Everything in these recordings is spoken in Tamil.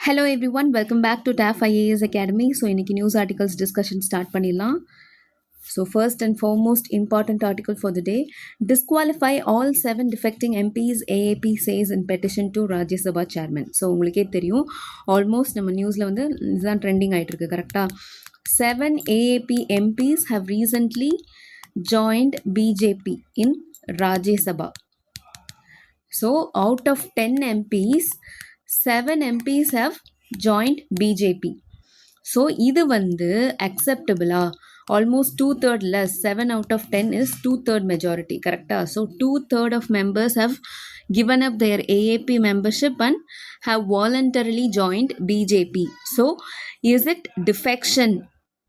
Hello everyone, welcome back to TAF IAS Academy. So இன்னைக்கு நியூஸ் ஆர்டிகல்ஸ் டிஸ்கஷன் ஸ்டார்ட் பண்ணிடலாம். So first and foremost important article for the day, disqualify all 7 defecting MPs, AAP says in petition to Rajya Sabha chairman. So உங்களுக்கே தெரியும், ஆல்மோஸ்ட் நம்ம நியூஸில் வந்து இதுதான் ட்ரெண்டிங் ஆகிட்டு இருக்கு கரெக்டாக. 7 AAP MPs have recently joined BJP in Rajya Sabha. So out of 10 MPs, 7 MPs have joined BJP. So இது வந்து acceptable-ஆ? Almost 2/3 less, 7 out of 10 is 2/3 majority, correct-ஆ? So 2/3 of members have given up their AAP membership and have voluntarily joined BJP. So is it defection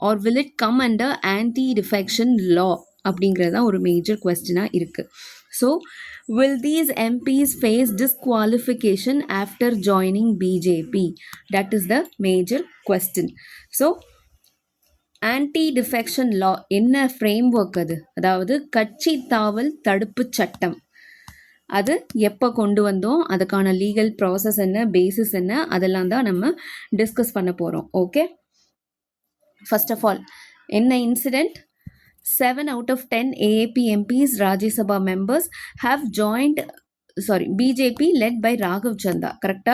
or will it come under anti-defection law? அப்படிங்கிறது தான் ஒரு மேஜர் கொஸ்டினாக இருக்குது. So will these MPs face disqualification after joining BJP? That is the major question. So anti-defection law என்ன ஃப்ரேம்வொர்க் அது? அதாவது கட்சி தாவல் தடுப்பு சட்டம். அது எப்போ கொண்டு வந்தோம், அதுக்கான லீகல் ப்ராசஸ் என்ன, பேசிஸ் என்ன, அதெல்லாம் தான் நம்ம டிஸ்கஸ் பண்ண போகிறோம். ஓகே, ஃபர்ஸ்ட் ஆஃப் ஆல் என்ன incident? 7 out of 10 AAP MPs, Rajya Sabha members have joined BJP led by Raghav Chanda, correct?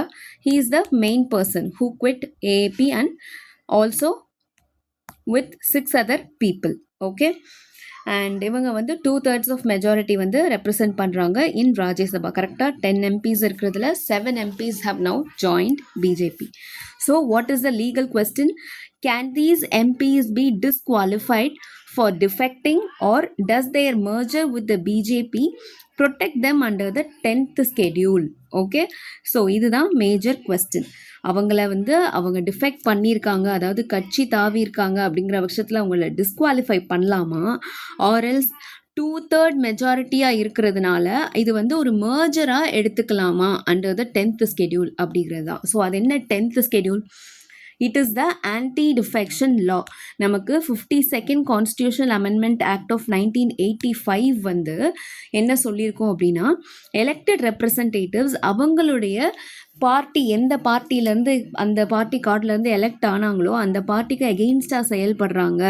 He is the main person who quit AAP and also with 6 other people. Okay, and இவங்க வந்து 2/3 of majority வந்து represent பண்றாங்க in Rajya Sabha, correct? 10 MPs இருக்கிறதுல 7 MPs have now joined BJP. So what is the legal question? Can these MPs be disqualified for defecting, or does their merger with the BJP protect them under the 10th schedule? Okay, so இதுதான் மேஜர் கொஸ்டின். அவங்கள வந்து அவங்க டிஃபெக்ட் பண்ணியிருக்காங்க, அதாவது கட்சி தாவி இருக்காங்க அப்படிங்கிற பட்சத்தில் அவங்கள டிஸ்குவாலிஃபை பண்ணலாமா, ஆர்எல்ஸ் 2/3 மெஜாரிட்டியாக இருக்கிறதுனால இது வந்து ஒரு மர்ஜராக எடுத்துக்கலாமா அண்டர் த 10th schedule அப்படிங்கிறது தான். ஸோ அது என்ன 10th schedule? It is the anti-defection law. நமக்கு 52nd Constitutional Amendment Act of 1985 வந்து என்ன சொல்லியிருக்கோம் அப்படின்னா, elected representatives அவங்களுடைய பார்ட்டி எந்த பார்ட்டிலேருந்து அந்த பார்ட்டி கார்டிலேருந்து எலெக்ட் ஆனாங்களோ அந்த பார்ட்டிக்கு எகெயின்ஸ்டாக செயல்படுறாங்க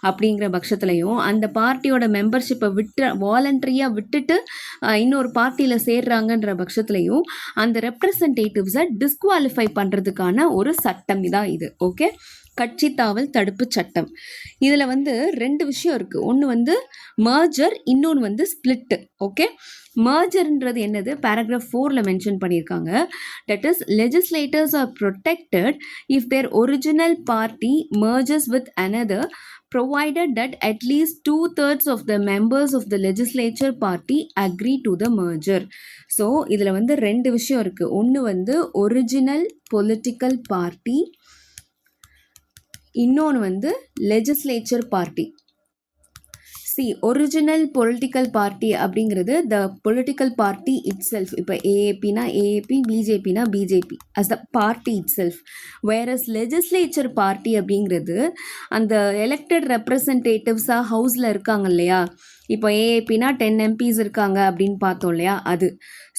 அப்படிங்கிற பட்சத்துலையும், அந்த பார்ட்டியோட மெம்பர்ஷிப்பை வாலண்டரியாக விட்டுட்டு இன்னொரு பார்ட்டியில் சேர்றாங்கன்ற பட்சத்துலையும் அந்த ரெப்ரசன்டேட்டிவ்ஸை டிஸ்குவாலிஃபை பண்ணுறதுக்கான ஒரு சட்டம் தான் இது. ஓகே, கட்சி தாவல் தடுப்பு சட்டம். இதில் வந்து 2 விஷயம் இருக்குது. ஒன்று வந்து மர்ஜர், இன்னொன்று வந்து ஸ்பிளிட்டு. ஓகே, மர்ஜர்ன்றது என்னது? பேராகிராஃப் 4ல் மென்ஷன் பண்ணியிருக்காங்க. That is legislators R protected if there original party merges with another provided that at least 2/3 of the members of the legislature party agree to the merger. So இதில் வந்து 2 விஷயம் இருக்குது. ஒன்று வந்து ஒரிஜினல் பொலிட்டிக்கல் பார்ட்டி, இன்னொன்று வந்து legislature party. Original political party அப்படிங்கிறது the political party itself. இப்போ ஏஏபினா ஏஏபி, பிஜேபினா BJP as the party itself. Whereas legislature party அப்படிங்கிறது அந்த எலெக்டட் ரெப்ரசன்டேட்டிவ்ஸாக ஹவுஸில் இருக்காங்க இல்லையா, இப்போ ஏஏபினா 10 MPs இருக்காங்க அப்படின்னு பார்த்தோம் இல்லையா, அது.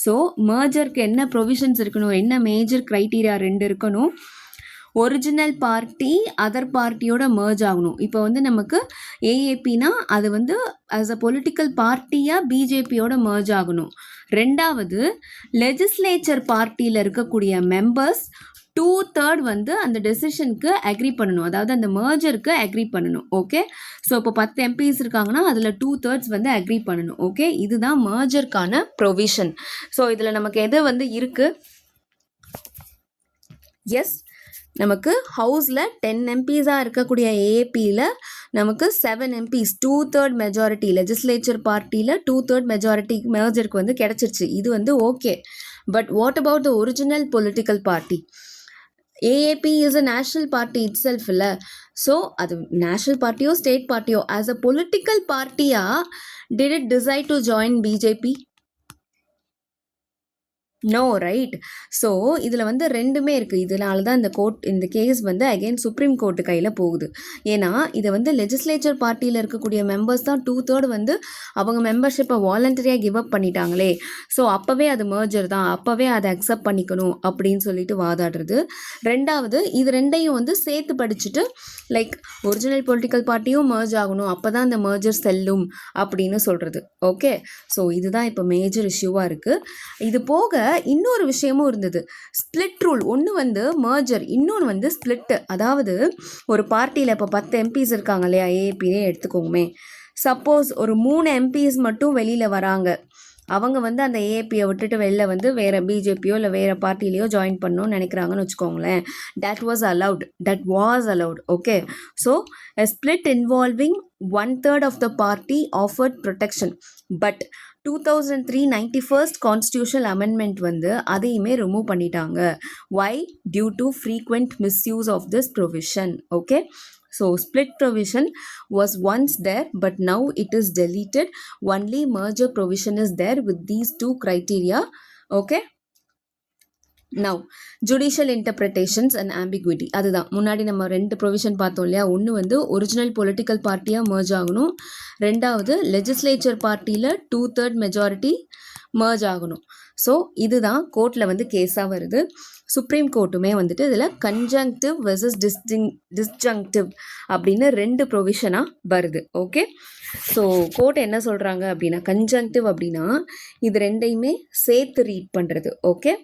ஸோ மர்ஜருக்கு என்ன ப்ரொவிஷன்ஸ் இருக்கணும், என்ன மேஜர் க்ரைட்டீரியா 2 இருக்கணும். ஒரிஜினல் பார்ட்டி அதர் பார்ட்டியோட மர்ஜ் ஆகணும். இப்போ வந்து நமக்கு ஏஏபினா அது வந்து ஆஸ் அ பொலிட்டிக்கல் பார்ட்டியாக பிஜேபியோட மர்ஜ் ஆகணும். 2வது லெஜிஸ்லேச்சர் பார்ட்டியில் இருக்கக்கூடிய மெம்பர்ஸ் 2/3 வந்து அந்த டெசிஷனுக்கு அக்ரி பண்ணணும், அதாவது அந்த மர்ஜருக்கு அக்ரி பண்ணணும். ஓகே, ஸோ இப்போ 10 MPs இருக்காங்கன்னா அதில் 2/3 வந்து அக்ரி பண்ணணும். ஓகே, இதுதான் மர்ஜருக்கான ப்ரொவிஷன். ஸோ இதில் நமக்கு எது வந்து இருக்குது? எஸ், நமக்கு ஹவுஸில் 10 MPஸாக இருக்கக்கூடிய ஏஏபியில் நமக்கு 7 MPs 2/3 மெஜாரிட்டி, லெஜிஸ்லேச்சர் பார்ட்டியில் 2/3 மெஜாரிட்டி மேஜருக்கு வந்து கிடச்சிருச்சு. இது வந்து okay. But what about the original political party? AAP is a national party itself இல்லை. ஸோ அது நேஷ்னல் பார்ட்டியோ ஸ்டேட் பார்ட்டியோ ஆஸ் அ பொலிட்டிக்கல் பார்ட்டியாக did it decide to join BJP? No right. So இதில் வந்து ரெண்டுமே இருக்குது. இதனால தான் இந்த கேஸ் வந்து அகெயின் சுப்ரீம் கோர்ட்டு கையில் போகுது. ஏன்னா இதை வந்து லெஜிஸ்லேச்சர் பார்ட்டியில் இருக்கக்கூடிய மெம்பர்ஸ் தான் 2/3 வந்து அவங்க மெம்பர்ஷிப்பை வாலண்டரியாக கிவ் அப் பண்ணிட்டாங்களே, ஸோ அப்போவே அது மர்ஜர் தான், அப்போவே அதை அக்செப்ட் பண்ணிக்கணும் அப்படின்னு சொல்லிட்டு வாதாடுறது. ரெண்டாவது இது ரெண்டையும் வந்து சேர்த்து படிச்சுட்டு லைக் ஒரிஜினல் பொலிட்டிக்கல் பார்ட்டியும் மர்ஜ் ஆகணும், அப்போ தான் அந்த மர்ஜர் செல்லும் அப்படின்னு சொல்கிறது. ஓகே, ஸோ இதுதான் இப்போ மேஜர் இஷ்யூவாக இருக்குது. இது போக இன்னொரு விஷயமும் இருந்தது, ஸ்பிளிட் ரூல். ஒன்று வந்து மர்ஜர், இன்னொன்று வந்து ஸ்பிளிட்டு. அதாவது ஒரு பார்ட்டியில் இப்போ 10 எம்பிஸ் இருக்காங்க இல்லையா, ஏஏபியே எடுத்துக்கோமே. சப்போஸ் ஒரு 3 எம்பிஸ் மட்டும் வெளியில் வராங்க, அவங்க வந்து அந்த ஏஏபியை விட்டுட்டு வெளில வந்து வேறு பிஜேபியோ இல்லை வேறு பார்ட்டிலையோ ஜாயின் பண்ணணும்னு நினைக்கிறாங்கன்னு வச்சுக்கோங்களேன். That was allowed. Okay, so a split involving 1/3 of the party offered protection, but 2003 91st constitutional amendment வந்து அதையுமே ரிமூவ் பண்ணிட்டாங்க. why? due to frequent misuse of this provision. okay, so split provision was once there, but now it is deleted. Only merger provision is there with these two criteria. okay, now judicial interpretations and ambiguity. அதுதான் முன்னாடி நம்ம 2 ப்ரொவிஷன் பார்த்தோம் இல்லையா. ஒன்று வந்து ஒரிஜினல் பொலிட்டிக்கல் பார்ட்டியாக மர்ஜ் ஆகணும், ரெண்டாவது லெஜிஸ்லேச்சர் பார்ட்டியில் 2/3 மெஜாரிட்டி மர்ஜ் ஆகணும். ஸோ இதுதான் கோர்ட்டில் வந்து கேஸாக வருது. சுப்ரீம் கோர்ட்டுமே வந்துட்டு இதில் கன்ஜங்டிவ் வெர்சஸ் டிஸ்ஜங்டிவ் அப்படின்னு 2 ப்ரொவிஷனாக வருது. ஓகே, ஸோ கோர்ட் என்ன சொல்கிறாங்க அப்படின்னா, கன்ஜங்டிவ் அப்படின்னா இது ரெண்டையுமே சேர்த்து ரீட் பண்ணுறது. ஓகே,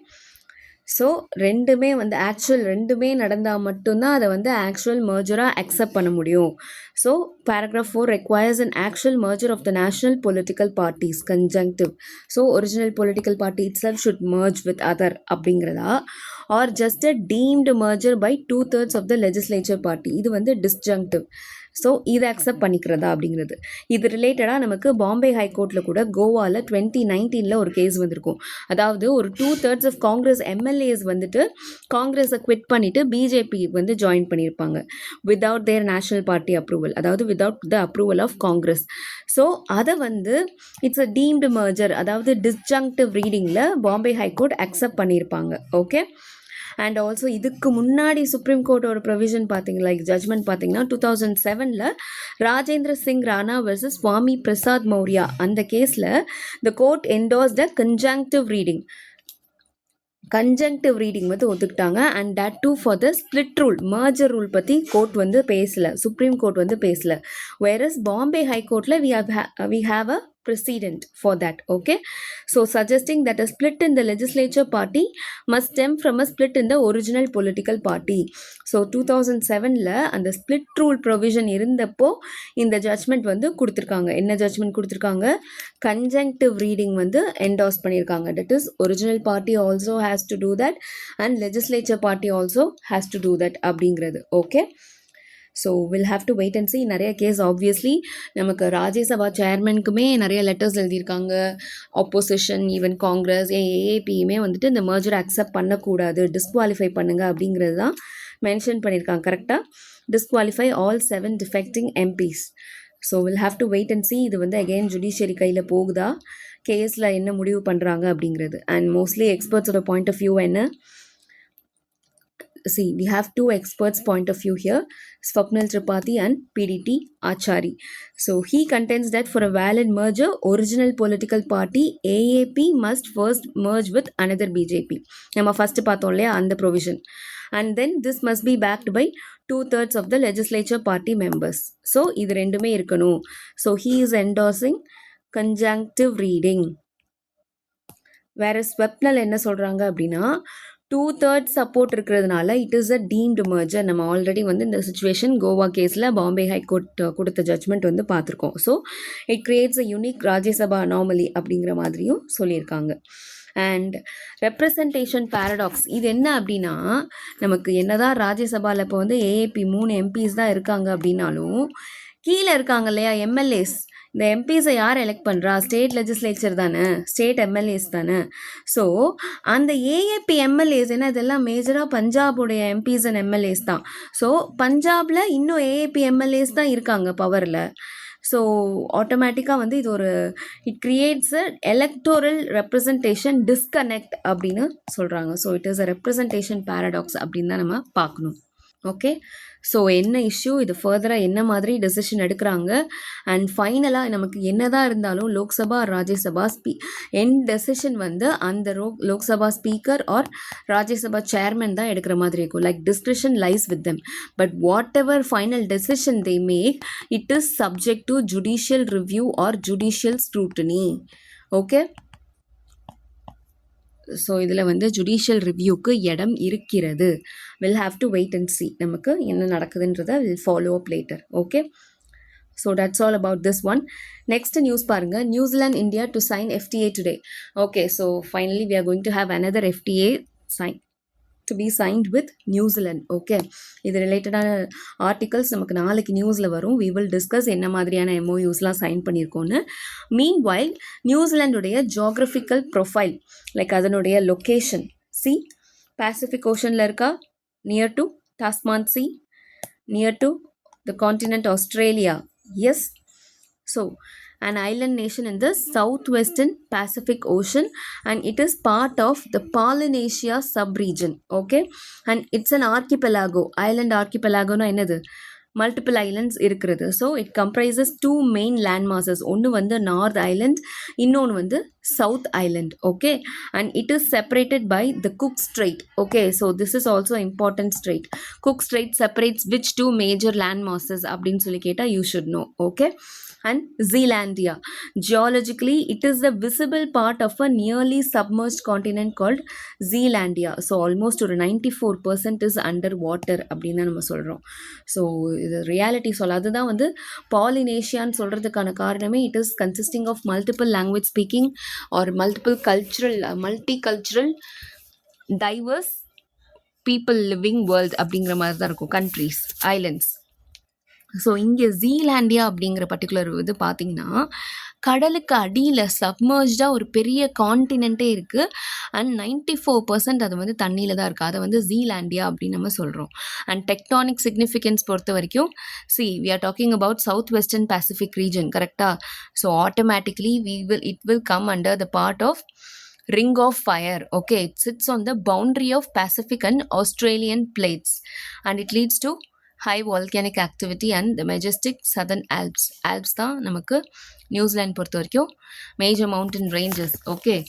ஸோ ரெண்டுமே வந்து ரெண்டுமே நடந்தால் மட்டும்தான் அதை வந்து ஆக்சுவல் மர்ஜராக அக்செப்ட் பண்ண முடியும். So paragraph 4 requires an actual merger of the national political parties, conjunctive. So original political party itself should merge with other அப்படிங்கிறதா, are just a deemed merger by 2/3 of the legislature party, இது வந்து disjunctive. ஸோ இதை அக்செப்ட் பண்ணிக்கிறதா அப்படிங்கிறது. இது ரிலேட்டடாக நமக்கு பாம்பே ஹைகோர்ட்டில் கூட கோவாவில் 2019 ஒரு கேஸ் வந்திருக்கும். அதாவது ஒரு 2/3 ஆஃப் காங்கிரஸ் எம்எல்ஏஸ் வந்துட்டு காங்கிரஸை குவிட் பண்ணிவிட்டு பிஜேபி வந்து ஜாயின் பண்ணியிருப்பாங்க without their national party approval, அதாவது without the approval of Congress. So அதை வந்து இட்ஸ் அ டீம்டு மர்ஜர், அதாவது டிஸ்ஜங்டிவ் ரீடிங்கில் பாம்பே ஹைகோர்ட் அக்செப்ட் பண்ணியிருப்பாங்க. ஓகே, அண்ட் ஆல்சோ இதுக்கு முன்னாடி சுப்ரீம் கோர்ட் ஒரு ப்ரொவிஷன் பார்த்தீங்களா, ஜட்ஜ்மெண்ட் பார்த்தீங்கன்னா 2007 ராஜேந்திர சிங் ராணா வர்சஸ் சுவாமி பிரசாத் மௌர்யா, அந்த கேஸில் the court endorsed a conjunctive reading வந்து ஒத்துக்கிட்டாங்க. And that too for the split rule, merger rule பற்றி கோர்ட் வந்து பேசலை, சுப்ரீம் கோர்ட் வந்து பேசலை. வேரஸ் பாம்பே ஹைகோர்ட்டில் we have a precedent for that. okay, so suggesting that a split in the legislature party must stem from a split in the original political party. so 2007 அந்த split rule provision இருந்தப்போ இந்த ஜட்ஜ்மெண்ட் வந்து கொடுத்துருக்காங்க. என்ன ஜட்ஜ்மெண்ட் கொடுத்துருக்காங்க? conjunctive reading வந்து endorse பண்ணியிருக்காங்க. that is original party also has to do that and legislature party also has to do that அப்படிங்கிறது. okay, so will have to wait and C. நிறைய கேஸ் ஆப்வியஸ்லி நமக்கு ராஜ்யசபா சேர்மனுக்குமே நிறைய லெட்டர்ஸ் எழுதியிருக்காங்க. ஆப்போசிஷன், ஈவன் காங்கிரஸ், ஏஏபியுமே வந்துட்டு இந்த மர்ஜரை அக்செப்ட் பண்ணக்கூடாது, டிஸ்குவாலிஃபை பண்ணுங்க அப்படிங்கிறது தான் மென்ஷன் பண்ணியிருக்காங்க. கரெக்டாக disqualify all 7 defecting MPs. So will have to wait and see. இது வந்து அகெயின் ஜுடிஷியரி கையில் போகுதா, கேஸில் என்ன முடிவு பண்ணுறாங்க அப்படிங்கிறது. அண்ட் மோஸ்ட்லி எக்ஸ்பர்ட்ஸோட பாயிண்ட் ஆஃப் வியூ என்ன? See, we have 2 experts' point of view here, Swapnil Tripathi and PDT Achari. So he contends that for a valid merger, original political party AAP must first merge with another BJP. நம்ம first பார்த்தோம் இல்லையா அந்த provision. And then this must be backed by 2/3 of the legislature party members. So இது ரெண்டுமே இருக்கணும். So he is endorsing conjunctive reading. Whereas Swapnil என்ன சொல்கிறாங்க அப்படின்னா 2/3 சப்போர்ட் இருக்கிறதுனால it is a deemed merger. நம்ம ஆல்ரெடி வந்து இந்த சுச்சுவேஷன் கோவா கேஸில் பாம்பே ஹைகோர்ட் கொடுத்த ஜட்ஜ்மெண்ட் வந்து பார்த்துருக்கோம். So it creates a unique Rajya Sabha anomaly அப்படிங்கிற மாதிரியும் சொல்லியிருக்காங்க. அண்ட் ரெப்ரசன்டேஷன் பேரடாக்ஸ், இது என்ன அப்படின்னா, நமக்கு என்னதான் ராஜ்யசபாவில் இப்போ வந்து ஏஏபி 3 எம்பிஸ் தான் இருக்காங்க அப்படின்னாலும் கீழே இருக்காங்க இல்லையா எம்எல்ஏஸ், இந்த எம்பிஸை யார் எலெக்ட் பண்ணுறா? ஸ்டேட் லெஜிஸ்லேச்சர் தானே, ஸ்டேட் எம்எல்ஏஸ் தானே. ஸோ அந்த ஏஏபி எம்எல்ஏஸ் என்ன, இதெல்லாம் மேஜராக பஞ்சாபுடைய எம்பிஸ் அண்ட் எம்எல்ஏஸ் தான். ஸோ பஞ்சாபில் இன்னும் ஏஏபி எம்எல்ஏஸ் தான் இருக்காங்க பவரில். ஸோ ஆட்டோமேட்டிக்காக வந்து இது ஒரு it creates a electoral representation disconnect அப்படின்னு சொல்கிறாங்க. So it is a representation paradox அப்படின்னு தான் நம்ம பார்க்கணும். ஓகே, ஸோ என்ன இஷ்யூ, இது ஃபர்தராக என்ன மாதிரி டெசிஷன் எடுக்கிறாங்க, அண்ட் ஃபைனலாக நமக்கு என்னதான் இருந்தாலும் லோக்சபா ராஜ்யசபா என் டெசிஷன் வந்து அந்த Lok Sabha speaker or Rajya Sabha chairman தான் எடுக்கிற மாதிரி இருக்கும். Like discretion lies with them, but whatever final decision they make it is subject to judicial review or judicial scrutiny. Okay, so இதில் வந்து ஜுடிஷியல் ரிவ்யூக்கு இடம் இருக்கிறது. Will have to wait and see நமக்கு என்ன நடக்குதுன்றதை will follow up later. Okay, so that's all about this one. Next news பாருங்கள், New Zealand India to sign FTA today. Okay, so finally we are going to have another FTA sign to be signed with New Zealand. Okay, இது ரிலேட்டடான ஆர்டிகல்ஸ் நமக்கு நாளைக்கு நியூஸில் வரும். வி வில் டிஸ்கஸ் என்ன மாதிரியான MOUஸ்லாம் சைன் பண்ணியிருக்கோன்னு. மீன் வைல் நியூசிலாண்டுடைய ஜியோகிராஃபிக்கல் ப்ரொஃபைல், லைக் அதனுடைய லொக்கேஷன், சி பேசிஃபிக் ஓஷனில் இருக்கா, near to Tasman sea, near to the continent Australia. Yes, so an island nation in the southwestern Pacific Ocean, and it is part of the Polynesia sub-region. Okay, and it's an archipelago. Island archipelago na enadhu, multiple islands இருக்கிறது. So it comprises 2 main land masses. ஒன்று வந்து நார்த் ஐலண்ட், இன்னொன்று வந்து south island. Okay, and it is separated by the Cook strait. Okay, so this is also important strait. Cook strait separates which 2 major land masses அப்படின்னு சொல்லி கேட்டால் you should know. Okay, and Zealandia. Geologically, it is the visible part of a nearly submerged continent called Zealandia. So almost ஒரு 94% is under water அப்படின்னு தான் நம்ம சொல்கிறோம். ஸோ இது ரியாலிட்டி சொல்ல, அதுதான் வந்து பாலினேஷியான்னு சொல்கிறதுக்கான காரணமே. It is consisting of multiple language speaking or multicultural diverse people living world அப்படிங்கிற மாதிரி தான் இருக்கும். Countries, islands. ஸோ இங்கே ஜீலாண்டியா அப்படிங்கிற பர்டிகுலர் இது பார்த்திங்கன்னா கடலுக்கு அடியில் சப்மர்ஜாக ஒரு பெரிய கான்டினென்ட்டே இருக்குது. அண்ட் 94% அது வந்து தண்ணியில் தான் இருக்குது. அதை வந்து ஜீலாண்டியா அப்படின்னு நம்ம சொல்கிறோம். அண்ட் டெக்டானிக் சிக்னிஃபிகன்ஸ் பொறுத்த வரைக்கும் we are talking about south western Pacific region, கரெக்டாக? So automatically it will come under the part of Ring of Fire. Okay, it sits on the boundary of Pacific and Australian plates, and it leads to high volcanic activity and the majestic southern Alps. Alps தான் நமக்கு நியூசிலாந்து பொறுத்த வரைக்கும் major mountain ranges. Okay,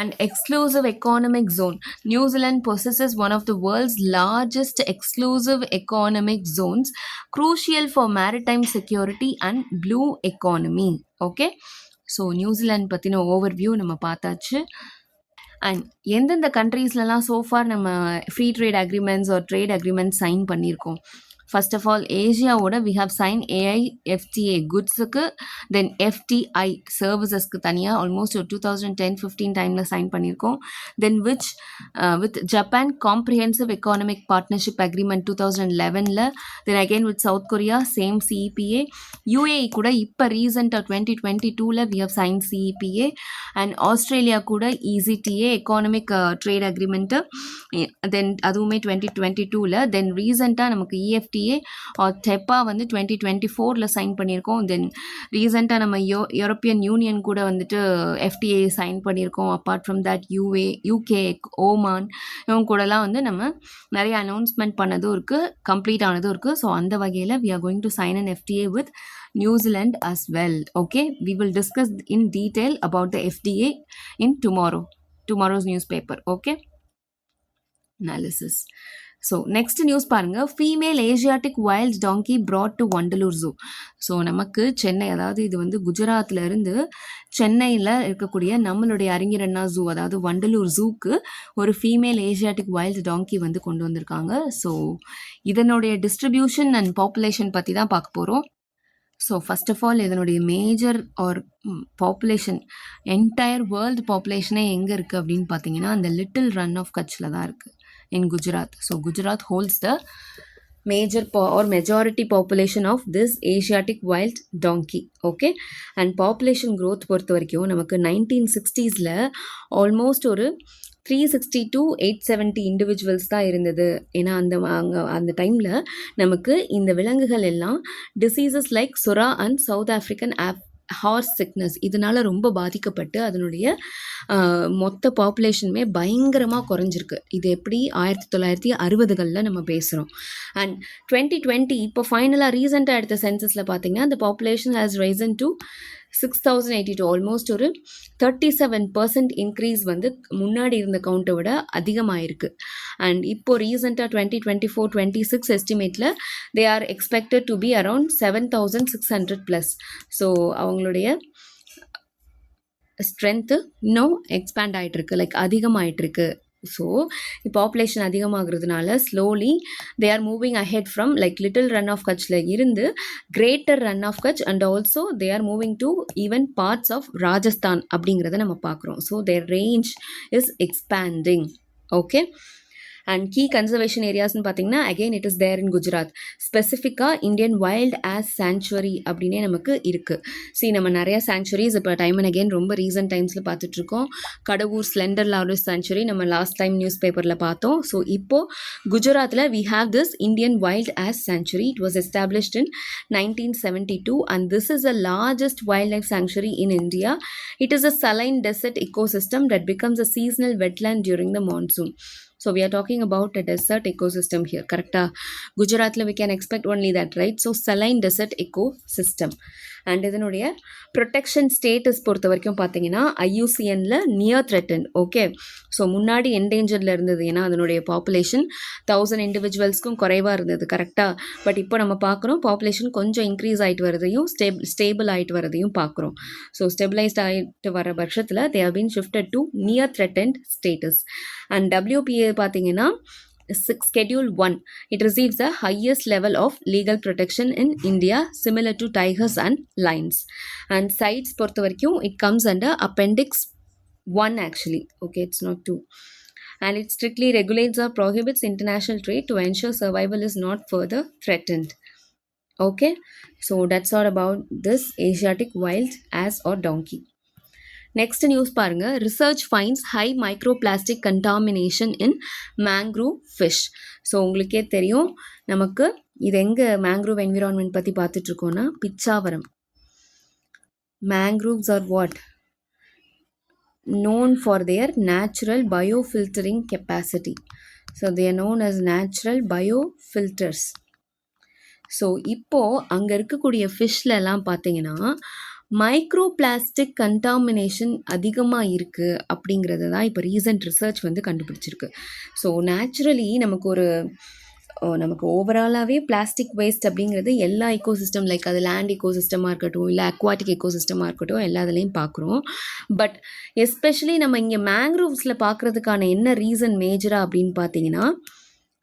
and exclusive economic zone. New Zealand possesses one of the world's largest exclusive economic zones, crucial for maritime security and blue economy. Okay, so New Zealand பற்றின ஓவர்வியூ நம்ம பார்த்தாச்சு. அண்ட் எந்தெந்த கண்ட்ரீஸ்லலாம் சோஃபார் நம்ம free trade agreements or trade agreements sign பண்ணியிருக்கோம். ஃபர்ஸ்ட் ஆஃப் ஆல் ஏஷியாவோட வி ஹவ் சைன் AIFTA குட்ஸுக்கு, தென் FTI சர்வீசஸ்க்கு தனியாக ஆல்மோஸ்ட் ஒரு 2010-15 டைமில் சைன் பண்ணியிருக்கோம். Then with Japan comprehensive economic partnership agreement 2011. Then again with south Korea same CEPA. UAE கூட இப்போ ரீசெண்டாக 2022 we have sign CEPA. And Australia கூட EZTA எக்கானமிக் ட்ரேட் அக்ரிமெண்ட்டு, தென் அதுவுமே 2022. தென் ரீசெண்டாக நமக்கு EFTA ஆர் TEPA வந்து 2024 சைன் பண்ணியிருக்கோம். தென் ரீசெண்டாக நம்ம யூரோப்பியன் யூனியன் கூட வந்துட்டு FTA சைன் பண்ணியிருக்கோம். Apart from that UK, Oman, இவங்க கூடலாம் வந்து நம்ம நிறைய அனௌன்ஸ்மெண்ட் பண்ணதும் இருக்குது, கம்ப்ளீட் ஆனதும் இருக்குது. ஸோ அந்த வகையில் we are going to sign an FTA with New Zealand as well. Okay, we will discuss in detail about the FTA in tomorrow's newspaper. Okay, analysis. So next news பாருங்கள், female Asiatic wild donkey brought to Vandalur zoo. So நமக்கு சென்னை, அதாவது இது வந்து குஜராத்தில் இருந்து சென்னையில் இருக்கக்கூடிய நம்மளுடைய அறிஞர் அண்ணா ஜூ, அதாவது வண்டலூர் ஜூக்கு ஒரு ஃபீமேல் ஏஷியாட்டிக் வைல்ட் டாங்கி வந்து கொண்டு வந்திருக்காங்க. ஸோ இதனுடைய டிஸ்ட்ரிபியூஷன் அண்ட் பாப்புலேஷன் பற்றி தான் பார்க்க போகிறோம். ஸோ ஃபஸ்ட் ஆஃப் ஆல் இதனுடைய major or population, entire world பாப்புலேஷனே எங்கே இருக்குது அப்படின்னு பார்த்தீங்கன்னா அந்த லிட்டில் ரன் ஆஃப் கட்சில் தான் இருக்குது, in Gujarat. So Gujarat holds the majority population of this Asiatic wild donkey. Okay, and population growth பொறுத்த வரைக்கும் நமக்கு 1960s ஆல்மோஸ்ட் ஒரு 360 to 870 இண்டிவிஜுவல்ஸ் தான் இருந்தது. ஏன்னா அந்த டைமில் நமக்கு இந்த விலங்குகள் எல்லாம் diseases like surra and South African horse sickness இதனால ரொம்ப பாதிக்கப்பட்டு அதனுடைய மொத்த பாப்புலேஷனுமே பயங்கரமாக குறைஞ்சிருக்கு. இது எப்படி 1960களில் நம்ம பேசுகிறோம். அண்ட் 2020 இப்போ ஃபைனலாக ரீசெண்டாக எடுத்த சென்சஸில் பார்த்தீங்கன்னா the population has risen to 6082, almost ஒரு 37% இன்க்ரீஸ் வந்து முன்னாடி இருந்த கவுண்ட்டை விட அதிகமாயிருக்கு. அண்ட் இப்போ ரீசெண்டாக 2024-26 எஸ்டிமேட்டில் they are expected to be around 7600+. So அவங்களுடைய ஸ்ட்ரென்த்து இன்னும் எக்ஸ்பேண்ட் ஆகிட்டுருக்கு, லைக் அதிகமாகிட்டுருக்கு. ஸோ பாப்புலேஷன் அதிகமாகிறதுனால slowly they are moving ahead from like little Rann of கட்சில் இருந்து greater Rann of Kutch and also they are moving to even parts of Rajasthan அப்படிங்கிறத நம்ம பார்க்குறோம். So their range is expanding. Okay. And key conservation ஏரியாஸ்னு பார்த்தீங்கன்னா again it is there in Gujarat. ஸ்பெசிஃபிக்காக இந்தியன் வைல்ட் ஆஸ் சாங்சுவரி அப்படின்னே நமக்கு இருக்குது. நம்ம நிறையா சாங்சுவரிஸ் இப்போ டைம் அண்ட் அகெயின் ரொம்ப ரீசன்ட் டைம்ஸில் பார்த்துட்ருக்கோம். கடவுர் ஸ்லெண்டர் லாரஸ் சாங்சுவரி நம்ம லாஸ்ட் டைம் நியூஸ் பேப்பரில் பார்த்தோம். ஸோ இப்போது குஜராத்தில் we have this Indian wild ass sanctuary. It was established in 1972 and this is the largest wildlife sanctuary in India. It is a saline desert ecosystem that becomes a seasonal wetland during the monsoon. So we are talking about a desert ecosystem here, correct? Gujaratla we can expect only that, right? So saline desert ecosystem. And இதனுடைய ப்ரொடெக்ஷன் ஸ்டேட்டஸ் பொறுத்த வரைக்கும் பார்த்தீங்கன்னா IUCNல நியர் த்ரெட்டன்ட். ஓகே. ஸோ முன்னாடி என்டேஞ்சரில் இருந்தது, ஏன்னா அதனுடைய பாப்புலேஷன் 1000 இண்டிவிஜுவல்ஸ்க்கும் குறைவாக இருந்தது, கரெக்டாக. பட் இப்போ நம்ம பார்க்குறோம் பாப்புலேஷன் கொஞ்சம் இன்க்ரீஸ் ஆகிட்டு வரதையும் ஸ்டேபிள் ஆகிட்டு வரதையும் பார்க்குறோம். ஸோ ஸ்டெபிளைஸ்ட் ஆகிட்டு வர பட்சத்தில் they have been shifted to near threatened status. And WPA பார்த்தீங்கன்னா Schedule 1, it receives the highest level of legal protection in India, similar to tigers and lions. And sites பொறுத்த வரைக்கும் it comes under Appendix 1 actually. Okay, it's not 2. And it strictly regulates or prohibits international trade to ensure survival is not further threatened. Okay, so that's all about this Asiatic wild ass or donkey. Next news பாருங்க. Research finds high microplastic contamination in mangrove fish. So உங்களுக்கே தெரியும் நமக்கு இது எங்கே மேங்க்ரூவ் என்விரான்மெண்ட் பற்றி பார்த்துட்ருக்கோன்னா Pichavaram. Mangroves are what known for their natural biofiltering capacity. So they are known as natural biofilters. So இப்போது அங்கே இருக்கக்கூடிய ஃபிஷ்லலாம் பார்த்தீங்கன்னா மைக்ரோ பிளாஸ்டிக் கண்டாமினேஷன் அதிகமாக இருக்குது அப்படிங்கிறது தான் இப்போ ரீசன்ட் ரிசர்ச் வந்து கண்டுபிடிச்சிருக்கு. ஸோ நேச்சுரலி நமக்கு ஓவராலாகவே பிளாஸ்டிக் வேஸ்ட் அப்படிங்கிறது எல்லா எக்கோசிஸ்டம், லைக் அது லேண்ட் எக்கோசிஸ்டமாக இருக்கட்டும் இல்லை அக்வாட்டிக் எக்கோசிஸ்டமாக இருக்கட்டும், எல்லா இதுலேயும் பார்க்குறோம். பட் எஸ்பெஷலி நம்ம இங்கே மேங்க்ரோவ்ஸில் பார்க்குறதுக்கான என்ன ரீசன் மேஜராக அப்படின்னு பார்த்தீங்கன்னா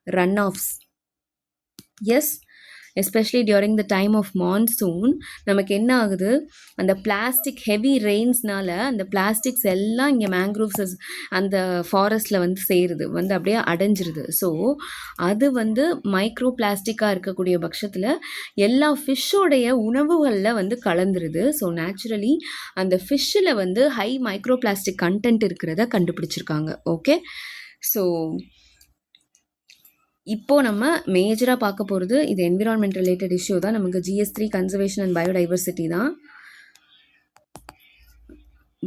runoffs. Yes, especially during the time of monsoon நமக்கு என்ன ஆகுது, அந்த பிளாஸ்டிக் ஹெவி ரெயின்ஸ்னால அந்த பிளாஸ்டிக்ஸ் எல்லாம் இங்கே மேங்க்ரோவ்ஸ் அந்த ஃபாரஸ்ட்டில் வந்து சேருது, வந்து அப்படியே அடைஞ்சிருது. ஸோ அது வந்து மைக்ரோ பிளாஸ்டிக்காக இருக்கக்கூடிய பட்சத்தில் எல்லா ஃபிஷ்ஷோடைய உணவுகளில் வந்து கலந்துருது. ஸோ நேச்சுரலி அந்த ஃபிஷ்ஷில் வந்து ஹை மைக்ரோ பிளாஸ்டிக் கண்டென்ட் இருக்கிறத கண்டுபிடிச்சிருக்காங்க. ஓகே. ஸோ இப்போது நம்ம மேஜராக பார்க்க போகிறது இது என்விரான்மெண்ட் ரிலேட்டட் இஷ்யூ தான். நமக்கு GS3 கன்சர்வேஷன் அண்ட் பயோடைவர்சிட்டி தான்.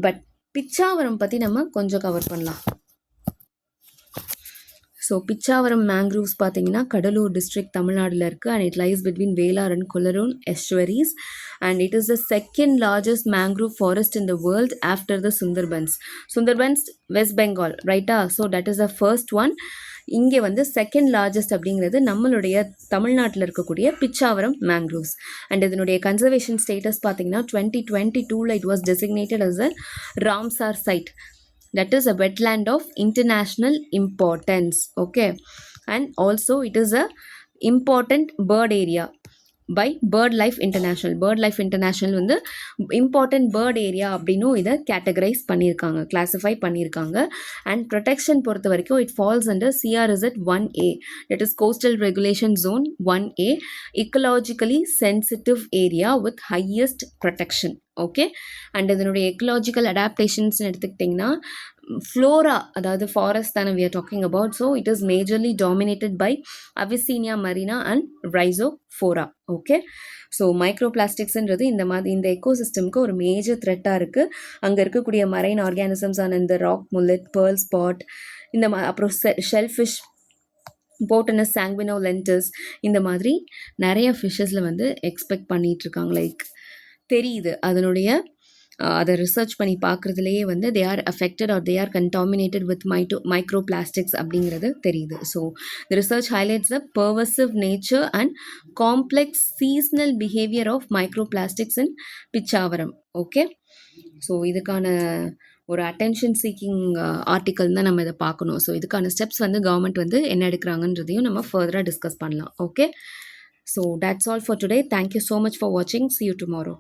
பட் பிச்சாவரம் பற்றி நம்ம கொஞ்சம் கவர் பண்ணலாம். ஸோ பிச்சாவரம் மேங்க்ரூவ்ஸ் பார்த்தீங்கன்னா கடலூர் டிஸ்ட்ரிக்ட் தமிழ்நாட்டில் இருக்குது. And it lies between Vellar and Coleroon estuaries. And it is the second largest mangrove forest in the world after the Sundarbans. Sundarbans West Bengal, ரைட்டா? So that is the first one. இங்கே வந்து செகண்ட் லார்ஜஸ்ட் அப்படிங்கிறது நம்மளுடைய தமிழ்நாட்டில் இருக்கக்கூடிய பிச்சாவரம் மேங்க்ரூவ்ஸ். அண்ட் இதனுடைய கன்சர்வேஷன் ஸ்டேட்டஸ் பார்த்தீங்கன்னா 2022 it was designated as a Ramsar site. That is a wetland of international importance. Okay. And also it is a important bird area by BirdLife International. BirdLife International வந்து இம்பார்ட்டன்ட் பேர்ட் ஏரியா அப்படின்னும் இதை கேட்டகரைஸ் பண்ணியிருக்காங்க, கிளாஸிஃபை பண்ணியிருக்காங்க. அண்ட் ப்ரொடெக்ஷன் பொறுத்த வரைக்கும் it falls under CRZ 1A, that is Coastal Regulation Zone 1A, ecologically sensitive area with highest protection. Okay. And இதனுடைய எக்கலாஜிக்கல் அடாப்டேஷன்ஸ்னு எடுத்துக்கிட்டிங்கன்னா ஃப்ளோரா, அதாவது ஃபாரஸ்ட் தானே we are talking about. So it is majorly dominated by Avicennia marina and Rhizophora. Okay, so micro பிளாஸ்டிக்ஸ்ன்றது இந்த எக்கோசிஸ்டம்க்கு ஒரு மேஜர் த்ரெட்டாக இருக்குது. அங்கே இருக்கக்கூடிய மரைன் ஆர்கானிசம்ஸ் ஆன இந்த ராக் முல்லட், பேர்ல் ஸ்பாட், அப்புறம் ஷெல்ஃபிஷ், போட்டனஸ் சாங்குவினோலென்டஸ், இந்த மாதிரி நிறைய ஃபிஷ்ஷஸில் வந்து எக்ஸ்பெக்ட் பண்ணிகிட்ருக்காங்க. லைக் தெரியுது அதனுடைய அதை ரிசர்ச் பண்ணி பார்க்குறதுலேயே வந்து they are affected or they are contaminated with micro plastics அப்படிங்கிறது தெரியுது. So the research highlights the pervasive nature and complex seasonal behaviour of micro plastics in Pichavaram. Okay, so இதுக்கான ஒரு அட்டென்ஷன் சீக்கிங் ஆர்டிக்கல் தான் நம்ம இதை பார்க்கணும். ஸோ இதுக்கான ஸ்டெப்ஸ் வந்து கவர்மெண்ட் வந்து என்ன எடுக்கிறாங்கன்றதையும் நம்ம ஃபர்தராக டிஸ்கஸ் பண்ணலாம். Okay, so that's all for today. Thank you so much for வாட்சிங். See you tomorrow.